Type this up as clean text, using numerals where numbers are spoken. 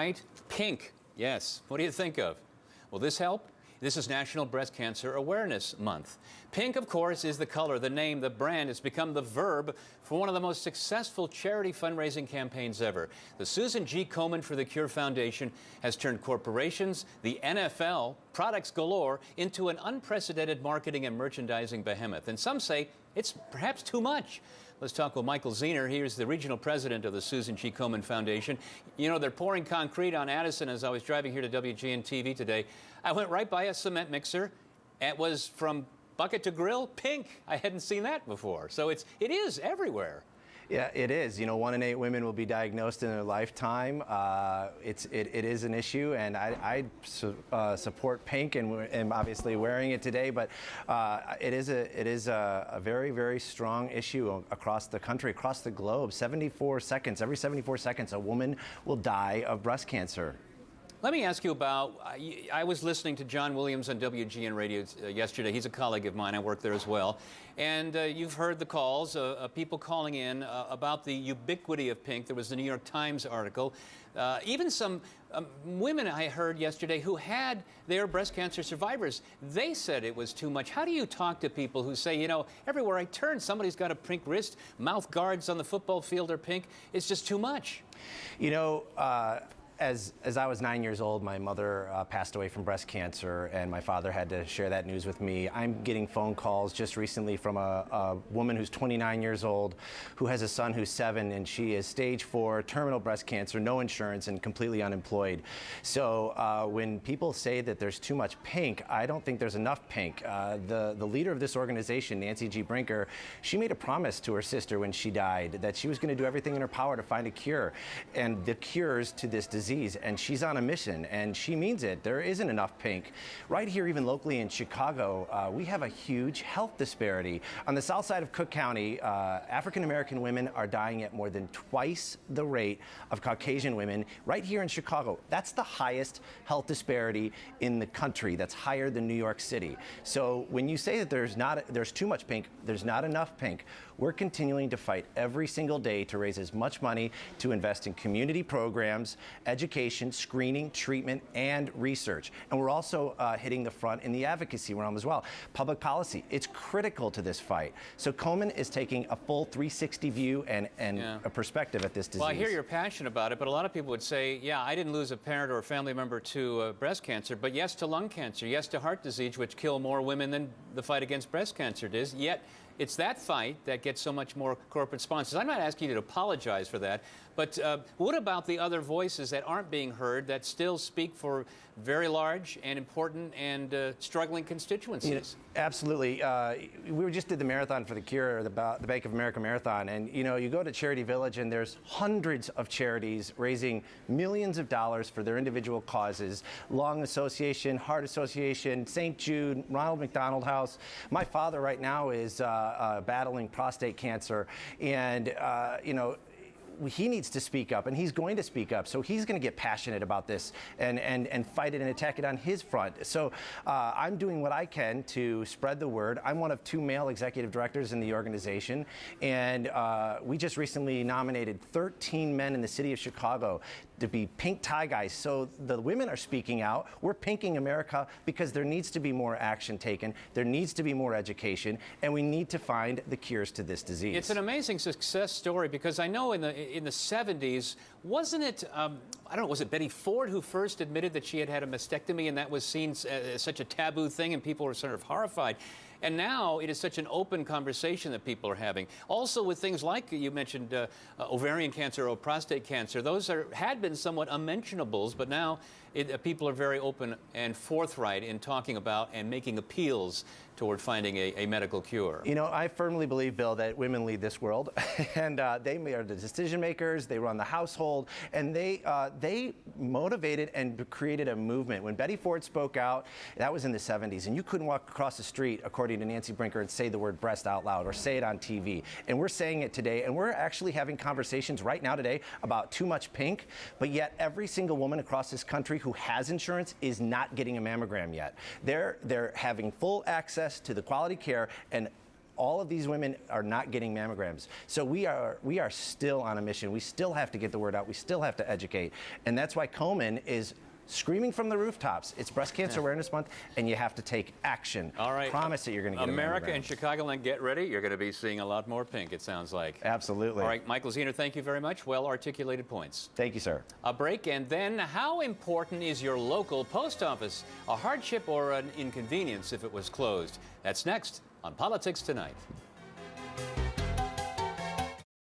right? Pink. Yes. What do you think of? Will this help? This is National Breast Cancer Awareness Month. Pink, of course, is the color, the name, the brand. It's become the verb for one of the most successful charity fundraising campaigns ever. The Susan G. Komen for the Cure Foundation has turned corporations, the NFL, products galore, into an unprecedented marketing and merchandising behemoth. And some say it's perhaps too much. Let's talk with Michael Zener. He is the regional president of the Susan G. Komen Foundation. You know, they're pouring concrete on Addison. As I was driving here to WGN-TV today, I went right by a cement mixer. It was from bucket to grill, pink. I hadn't seen that before. So it is everywhere. Yeah, it is. You know, 1 in 8 women will be diagnosed in their lifetime. It is an issue, and I support pink and obviously wearing it today. But it is a very, very strong issue across the country, across the globe. 74 seconds, every 74 seconds, a woman will die of breast cancer. Let me ask you about, I was listening to John Williams on WGN Radio yesterday. He's a colleague of mine. I work there as well. And you've heard the calls of people calling in about the ubiquity of pink. There was the New York Times article. Even some women I heard yesterday who had their breast cancer survivors, they said it was too much. How do you talk to people who say, you know, everywhere I turn, somebody's got a pink wrist, mouth guards on the football field are pink. It's just too much. You know, As I was 9 years old, my mother passed away from breast cancer, and my father had to share that news with me. I'm getting phone calls just recently from a woman who's 29 years old, who has a son who's 7, and she is stage 4 terminal breast cancer, no insurance, and completely unemployed. So when people say that there's too much pink, I don't think there's enough pink. The leader of this organization, Nancy G. Brinker, she made a promise to her sister when she died that she was going to do everything in her power to find a cure, and the cures to this disease. And she's on a mission, and she means it. There isn't enough pink. Right here, even locally in Chicago, we have a huge health disparity. On the south side of Cook County, African-American women are dying at more than twice the rate of Caucasian women. Right here in Chicago, that's the highest health disparity in the country. That's higher than New York City. So when you say that there's too much pink, there's not enough pink, we're continuing to fight every single day to raise as much money to invest in community programs, education, screening, treatment, and research. And we're also hitting the front in the advocacy realm as well. Public policy, it's critical to this fight. So Komen is taking a full 360 view and a perspective at this disease. Well, I hear you're passionate about it, but a lot of people would say, yeah, I didn't lose a parent or a family member to breast cancer, but yes to lung cancer, yes to heart disease, which kill more women than the fight against breast cancer does. Yet it's that fight that gets so much more corporate sponsors. I'm not asking you to apologize for that, but what about the other voices that aren't being heard that still speak for very large and important and struggling constituencies? You know, absolutely. We just did the Marathon for the Cure, the Bank of America Marathon, and you know, you go to Charity Village and there's hundreds of charities raising millions of dollars for their individual causes. Lung Association, Heart Association, St. Jude, Ronald McDonald House. My father right now is battling prostate cancer, and you know, he needs to speak up, and he's going to speak up. So he's going to get passionate about this and fight it and attack it on his front. So I'm doing what I can to spread the word. I'm one of 2 male executive directors in the organization, and we just recently nominated 13 men in the city of Chicago to be pink tie guys. So the women are speaking out. We're pinking America because there needs to be more action taken. There needs to be more education, and we need to find the cures to this disease. It's an amazing success story, because I know in the 70s, wasn't it, I don't know, was it Betty Ford who first admitted that she had had a mastectomy, and that was seen as such a taboo thing, and people were sort of horrified. And now it is such an open conversation that people are having. Also with things like you mentioned ovarian cancer or prostate cancer, those had been somewhat unmentionables, but now people are very open and forthright in talking about and making appeals toward finding a medical cure. You know, I firmly believe, Bill, that women lead this world, and they are the decision makers. They run the household, and they motivated and created a movement. When Betty Ford spoke out, that was in the 70s, and you couldn't walk across the street, according to Nancy Brinker, and say the word breast out loud or say it on TV. And we're saying it today, and we're actually having conversations right now today about too much pink, but yet every single woman across this country who has insurance is not getting a mammogram yet. They're having full access to the quality care, and all of these women are not getting mammograms. So we are still on a mission. We still have to get the word out. We still have to educate. And that's why Komen is screaming from the rooftops. It's Breast Cancer Awareness Month, and you have to take action. All right. Promise that you're going to get America a mammogram. and Chicagoland, get ready. You're going to be seeing a lot more pink, it sounds like. Absolutely. All right, Michael Zener, thank you very much. Well-articulated points. Thank you, sir. A break, and then how important is your local post office? A hardship or an inconvenience if it was closed? That's next on Politics Tonight.